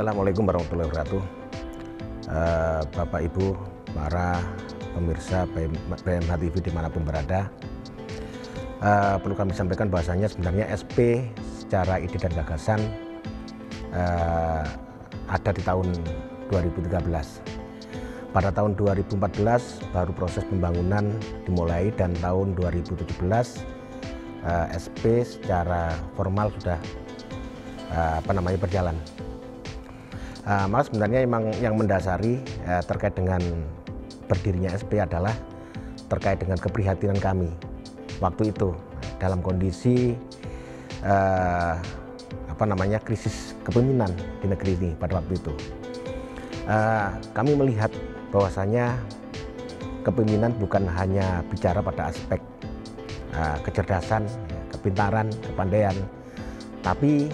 Assalamualaikum warahmatullahi wabarakatuh. Bapak Ibu, para pemirsa BMH TV dimanapun berada, perlu kami sampaikan bahwasanya sebenarnya SP secara ide dan gagasan ada di tahun 2013. Pada tahun 2014 baru proses pembangunan dimulai, dan tahun 2017 SP secara formal sudah berjalan. Maka sebenarnya memang yang mendasari terkait dengan berdirinya SP adalah terkait dengan keprihatinan kami waktu itu dalam kondisi krisis kepemimpinan di negeri ini pada waktu itu. Kami melihat bahwasanya kepemimpinan bukan hanya bicara pada aspek kecerdasan, kepintaran, kepandaian, tapi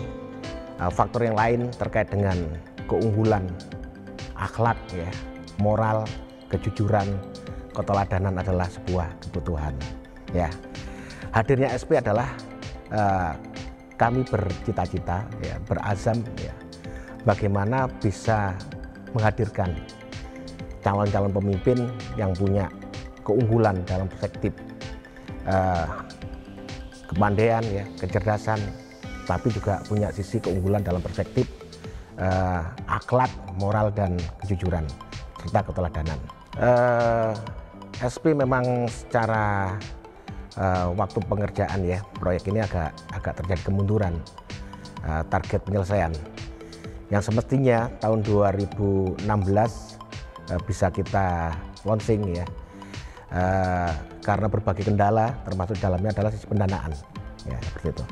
faktor yang lain terkait dengan keunggulan, akhlak, moral, kejujuran, keteladanan adalah sebuah kebutuhan. Hadirnya SP adalah kami bercita-cita, berazam, bagaimana bisa menghadirkan calon-calon pemimpin yang punya keunggulan dalam perspektif kepandaian, kecerdasan, tapi juga punya sisi keunggulan dalam perspektif akhlak, moral, dan kejujuran serta keteladanan. SP memang secara waktu pengerjaan proyek ini agak terjadi kemunduran target penyelesaian yang semestinya tahun 2016 bisa kita launching karena berbagai kendala, termasuk dalamnya adalah sisi pendanaan, seperti itu.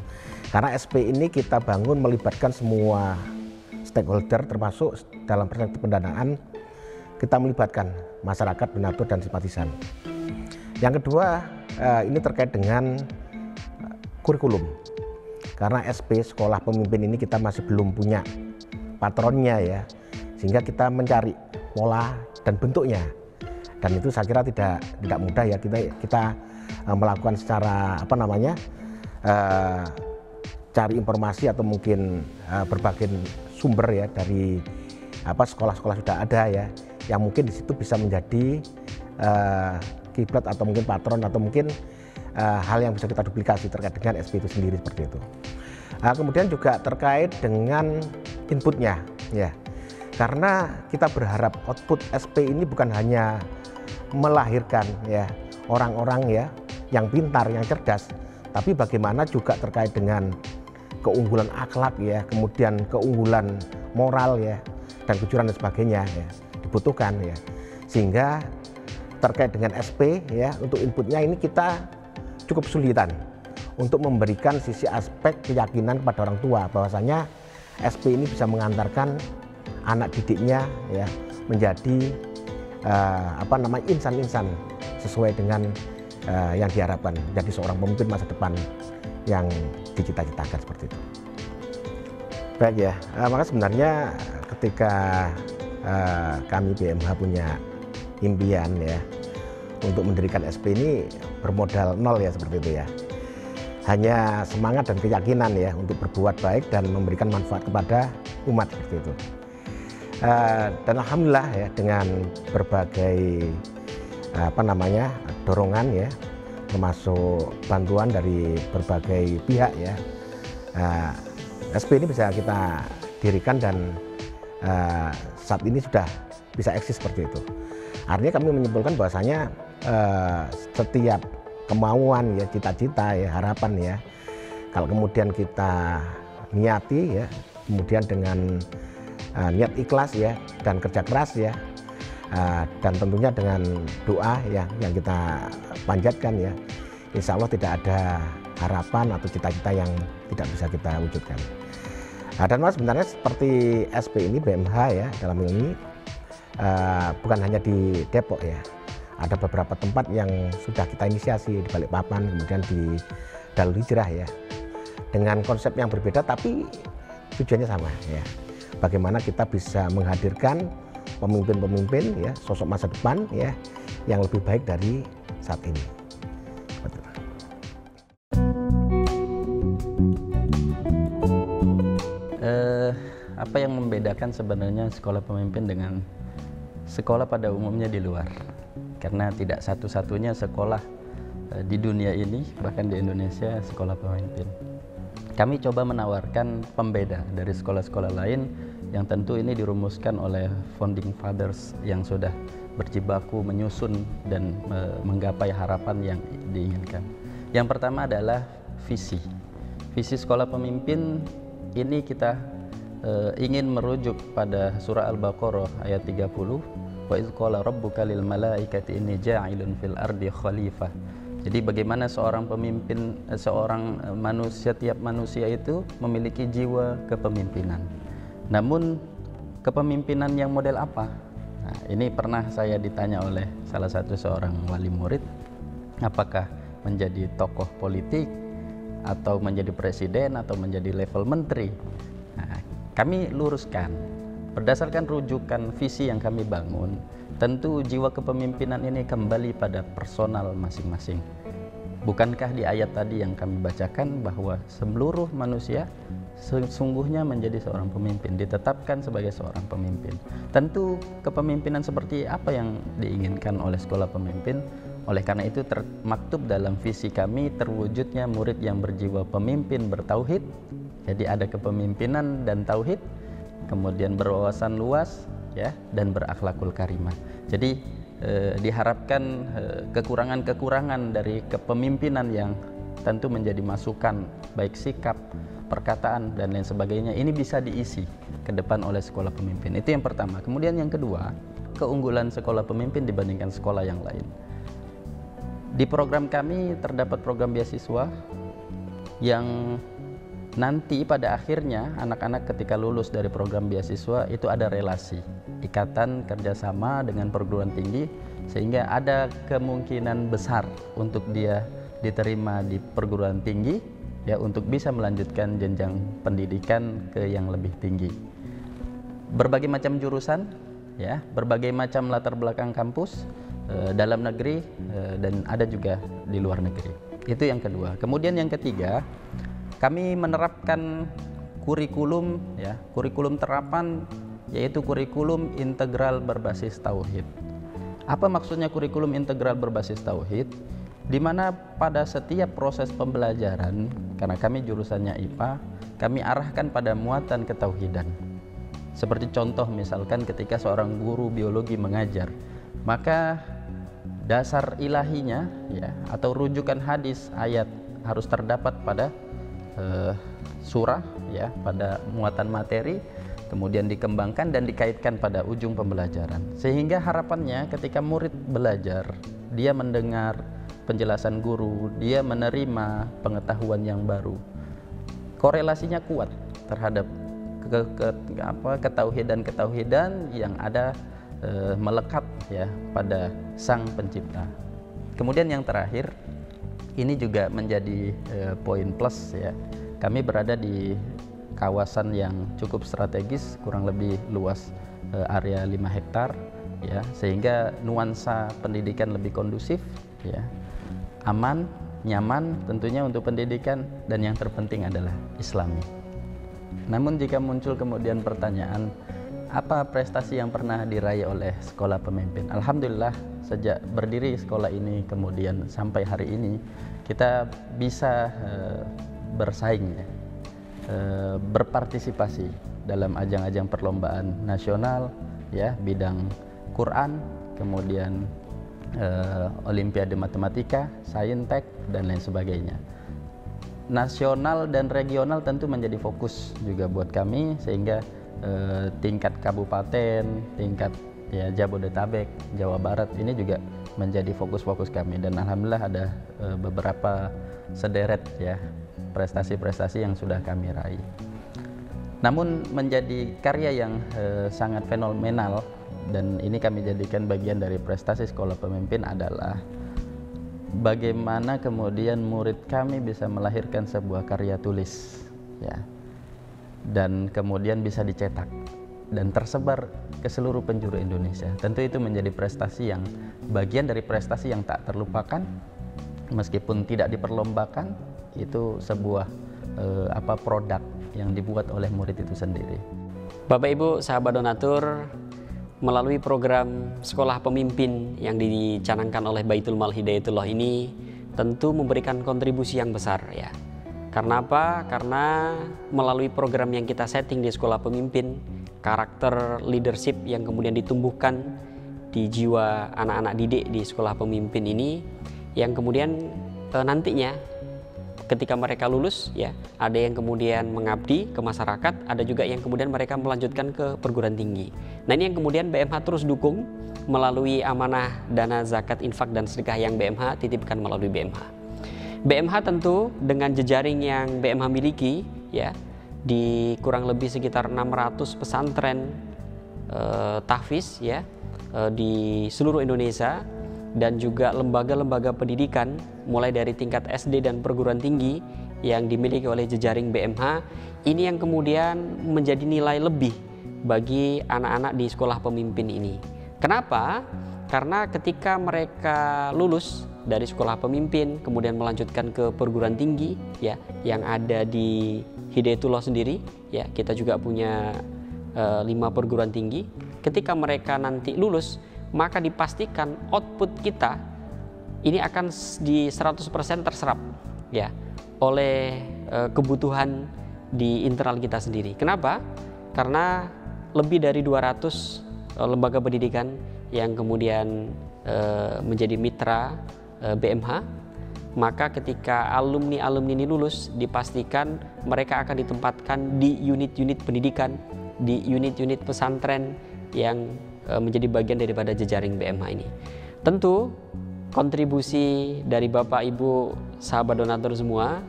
Karena SP ini kita bangun melibatkan semua stakeholder, termasuk dalam perspektif pendanaan kita melibatkan masyarakat, donatur, dan simpatisan. Yang kedua, ini terkait dengan kurikulum. Karena SP Sekolah Pemimpin ini kita masih belum punya patronnya, sehingga kita mencari pola dan bentuknya. Dan itu saya kira tidak mudah kita melakukan secara cari informasi atau mungkin berbagai sumber dari sekolah-sekolah sudah ada yang mungkin di situ bisa menjadi kiblat atau mungkin patron atau mungkin hal yang bisa kita duplikasi terkait dengan SP itu sendiri, seperti itu. Kemudian juga terkait dengan inputnya, karena kita berharap output SP ini bukan hanya melahirkan orang-orang yang pintar, yang cerdas, tapi bagaimana juga terkait dengan keunggulan akhlak, kemudian keunggulan moral, dan kejujuran dan sebagainya dibutuhkan, sehingga terkait dengan SP untuk inputnya ini kita cukup kesulitan untuk memberikan sisi aspek keyakinan kepada orang tua bahwasanya SP ini bisa mengantarkan anak didiknya menjadi insan-insan sesuai dengan yang diharapkan, jadi seorang pemimpin masa depan yang dicita-citakan, seperti itu. Baik maka sebenarnya ketika kami BMH punya impian untuk mendirikan SP ini bermodal nol seperti itu hanya semangat dan keyakinan untuk berbuat baik dan memberikan manfaat kepada umat, seperti itu. Dan alhamdulillah dengan berbagai dorongan termasuk bantuan dari berbagai pihak SP ini bisa kita dirikan dan saat ini sudah bisa eksis, seperti itu. Artinya kami menyimpulkan bahwasanya setiap kemauan cita-cita harapan kalau kemudian kita niati kemudian dengan niat ikhlas dan kerja keras dan tentunya dengan doa yang kita panjatkan insya Allah tidak ada harapan atau cita-cita yang tidak bisa kita wujudkan. Dan mas sebenarnya seperti SP ini BMH dalam ini bukan hanya di Depok ada beberapa tempat yang sudah kita inisiasi di Balikpapan, kemudian di Darul Hijrah dengan konsep yang berbeda tapi tujuannya sama bagaimana kita bisa menghadirkan pemimpin-pemimpin sosok masa depan yang lebih baik dari saat ini. apa yang membedakan sebenarnya sekolah pemimpin dengan sekolah pada umumnya di luar. Karena tidak satu-satunya sekolah di dunia ini, bahkan di Indonesia, sekolah pemimpin. Kami coba menawarkan pembeda dari sekolah-sekolah lain yang tentu ini dirumuskan oleh founding fathers yang sudah berjibaku menyusun dan menggapai harapan yang diinginkan. Yang pertama adalah visi. Visi sekolah pemimpin ini kita ingin merujuk pada surah Al-Baqarah ayat 30, wa idz qala rabbuka lil malaikati inni ja'ilun fil ardi khalifah. Jadi bagaimana seorang pemimpin, seorang manusia, tiap manusia itu memiliki jiwa kepemimpinan. Namun kepemimpinan yang model apa? Nah, ini pernah saya ditanya oleh salah satu seorang wali murid, apakah menjadi tokoh politik atau menjadi presiden atau menjadi level menteri? Nah, kami luruskan berdasarkan rujukan visi yang kami bangun. Tentu jiwa kepemimpinan ini kembali pada personal masing-masing. Bukankah di ayat tadi yang kami bacakan bahwa seluruh manusia sesungguhnya menjadi seorang pemimpin, ditetapkan sebagai seorang pemimpin. Tentu kepemimpinan seperti apa yang diinginkan oleh sekolah pemimpin. Oleh karena itu termaktub dalam visi kami terwujudnya murid yang berjiwa pemimpin bertauhid. Jadi ada kepemimpinan dan tauhid, kemudian berwawasan luas, ya, dan berakhlakul karimah. Jadi diharapkan kekurangan-kekurangan dari kepemimpinan yang tentu menjadi masukan baik sikap, perkataan dan lain sebagainya ini bisa diisi ke depan oleh sekolah pemimpin. Itu yang pertama. Kemudian yang kedua, keunggulan sekolah pemimpin dibandingkan sekolah yang lain. Di program kami terdapat program beasiswa yang nanti pada akhirnya anak-anak ketika lulus dari program beasiswa itu ada relasi, ikatan kerjasama dengan perguruan tinggi, sehingga ada kemungkinan besar untuk dia diterima di perguruan tinggi, ya, untuk bisa melanjutkan jenjang pendidikan ke yang lebih tinggi. Berbagai macam jurusan, ya, berbagai macam latar belakang kampus, dalam negeri dan ada juga di luar negeri. Itu yang kedua. Kemudian yang ketiga, kami menerapkan kurikulum, ya, kurikulum terapan, yaitu kurikulum integral berbasis tauhid. Apa maksudnya kurikulum integral berbasis tauhid? Di mana pada setiap proses pembelajaran, karena kami jurusannya IPA, kami arahkan pada muatan ketauhidan. Seperti contoh misalkan ketika seorang guru biologi mengajar, maka dasar ilahinya, ya, atau rujukan hadis ayat harus terdapat pada surah, ya, pada muatan materi, kemudian dikembangkan dan dikaitkan pada ujung pembelajaran. Sehingga harapannya ketika murid belajar, dia mendengar penjelasan guru, dia menerima pengetahuan yang baru. Korelasinya kuat terhadap ketauhidan yang ada melekat, ya, pada Sang Pencipta. Kemudian yang terakhir, ini juga menjadi poin plus, ya. Kami berada di kawasan yang cukup strategis, kurang lebih luas area 5 hektar, ya, sehingga nuansa pendidikan lebih kondusif, ya, aman, nyaman tentunya untuk pendidikan, dan yang terpenting adalah Islami. Namun jika muncul kemudian pertanyaan, apa prestasi yang pernah diraih oleh sekolah pemimpin? Alhamdulillah, sejak berdiri sekolah ini kemudian sampai hari ini, kita bisa bersaing, ya, berpartisipasi dalam ajang-ajang perlombaan nasional, ya, bidang Quran, kemudian Olimpiade Matematika, Saintek, dan lain sebagainya. Nasional dan regional tentu menjadi fokus juga buat kami, sehingga tingkat kabupaten, tingkat, ya, Jabodetabek, Jawa Barat ini juga menjadi fokus-fokus kami, dan alhamdulillah ada beberapa sederet, ya, prestasi-prestasi yang sudah kami raih. Namun menjadi karya yang sangat fenomenal, dan ini kami jadikan bagian dari prestasi sekolah pemimpin adalah bagaimana kemudian murid kami bisa melahirkan sebuah karya tulis, ya, dan kemudian bisa dicetak dan tersebar ke seluruh penjuru Indonesia. Tentu itu menjadi prestasi yang bagian dari prestasi yang tak terlupakan, meskipun tidak diperlombakan. Itu sebuah produk yang dibuat oleh murid itu sendiri. Bapak Ibu sahabat donatur, melalui program Sekolah Pemimpin yang dicanangkan oleh Baitul Mal Hidayatullah ini tentu memberikan kontribusi yang besar ya. Karena apa? Karena melalui program yang kita setting di Sekolah Pemimpin, karakter leadership yang kemudian ditumbuhkan di jiwa anak-anak didik di Sekolah Pemimpin ini, yang kemudian nantinya ketika mereka lulus ya, ada yang kemudian mengabdi ke masyarakat, ada juga yang kemudian mereka melanjutkan ke perguruan tinggi. Nah, ini yang kemudian BMH terus dukung melalui amanah dana zakat, infak dan sedekah yang BMH titipkan melalui BMH. BMH tentu dengan jejaring yang BMH miliki ya, di kurang lebih sekitar 600 pesantren tahfiz ya, di seluruh Indonesia, dan juga lembaga-lembaga pendidikan mulai dari tingkat SD dan perguruan tinggi yang dimiliki oleh jejaring BMH, ini yang kemudian menjadi nilai lebih bagi anak-anak di Sekolah Pemimpin ini. Kenapa? Karena ketika mereka lulus dari Sekolah Pemimpin kemudian melanjutkan ke perguruan tinggi ya, yang ada di Hidayatullah sendiri ya, kita juga punya 5 perguruan tinggi. Ketika mereka nanti lulus, maka dipastikan output kita ini akan di 100% terserap ya oleh kebutuhan di internal kita sendiri. Kenapa? Karena lebih dari 200 lembaga pendidikan yang kemudian menjadi mitra BMH, maka ketika alumni-alumni ini lulus, dipastikan mereka akan ditempatkan di unit-unit pendidikan, di unit-unit pesantren yang menjadi bagian daripada jejaring BMH ini. Tentu kontribusi dari Bapak Ibu sahabat donatur semua,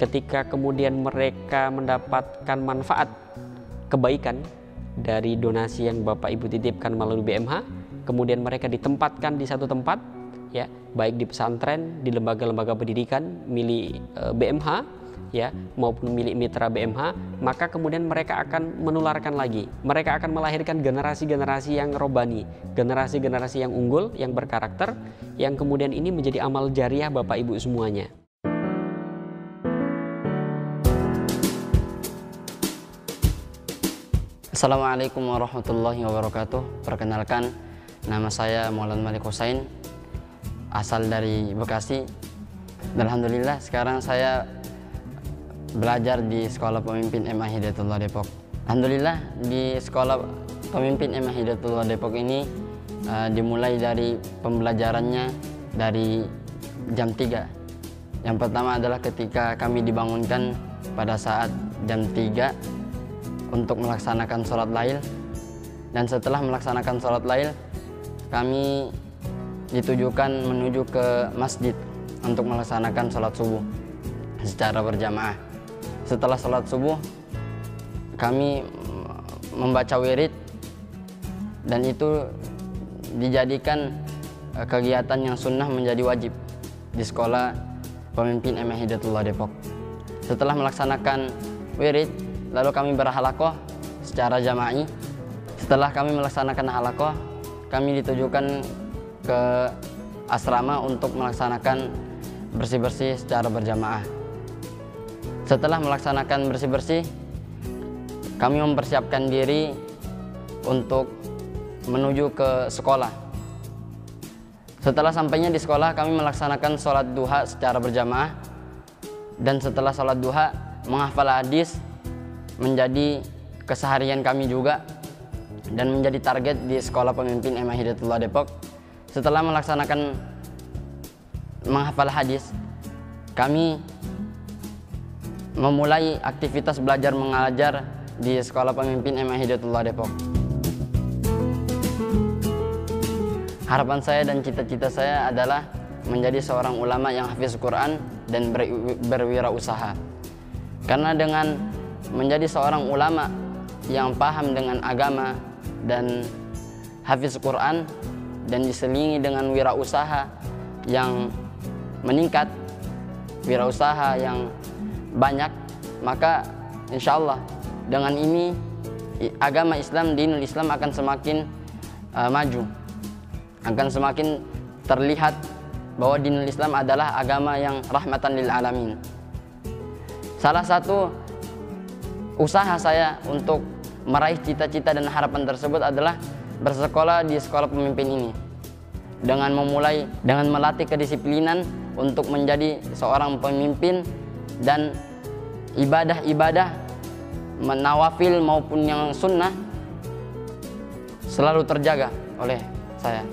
ketika kemudian mereka mendapatkan manfaat kebaikan dari donasi yang Bapak Ibu titipkan melalui BMH, kemudian mereka ditempatkan di satu tempat ya, baik di pesantren, di lembaga-lembaga pendidikan milik BMH ya, maupun milik mitra BMH, maka kemudian mereka akan menularkan lagi. Mereka akan melahirkan generasi-generasi yang robani, generasi-generasi yang unggul, yang berkarakter, yang kemudian ini menjadi amal jariah Bapak Ibu semuanya. Assalamualaikum warahmatullahi wabarakatuh. Perkenalkan, nama saya Maulana Malik Husain, asal dari Bekasi. Alhamdulillah sekarang saya belajar di Sekolah Pemimpin MA Hidayatullah Depok. Alhamdulillah di Sekolah Pemimpin MA Hidayatullah Depok ini dimulai dari pembelajarannya dari jam 3. Yang pertama adalah ketika kami dibangunkan pada saat jam 3 untuk melaksanakan sholat lail, dan setelah melaksanakan sholat lail kami ditujukan menuju ke masjid untuk melaksanakan sholat subuh secara berjamaah. Setelah sholat subuh kami membaca wirid, dan itu dijadikan kegiatan yang sunnah menjadi wajib di Sekolah Pemimpin MA Hidayatullah Depok. Setelah melaksanakan wirid, lalu kami berhalaqah secara jama'i. Setelah kami melaksanakan halaqah, kami ditujukan ke asrama untuk melaksanakan bersih-bersih secara berjamaah. Setelah melaksanakan bersih-bersih, kami mempersiapkan diri untuk menuju ke sekolah. Setelah sampainya di sekolah, kami melaksanakan sholat duha secara berjamaah, dan setelah sholat duha menghafal hadis menjadi keseharian kami juga dan menjadi target di Sekolah Pemimpin MA Hidayatullah Depok. Setelah melaksanakan menghafal hadis, kami memulai aktivitas belajar mengajar di Sekolah Pemimpin MA Hidayatullah Depok. Harapan saya dan cita-cita saya adalah menjadi seorang ulama yang hafiz Quran dan berwirausaha. Karena dengan menjadi seorang ulama yang paham dengan agama dan hafiz Quran dan diselingi dengan wirausaha yang meningkat, wirausaha yang banyak, maka insya Allah dengan ini agama Islam, dinul Islam akan semakin maju, akan semakin terlihat bahwa dinul Islam adalah agama yang rahmatan lil alamin. Salah satu usaha saya untuk meraih cita-cita dan harapan tersebut adalah bersekolah di sekolah pemimpin ini, dengan melatih kedisiplinan untuk menjadi seorang pemimpin, dan ibadah-ibadah nawafil maupun yang sunnah selalu terjaga oleh saya.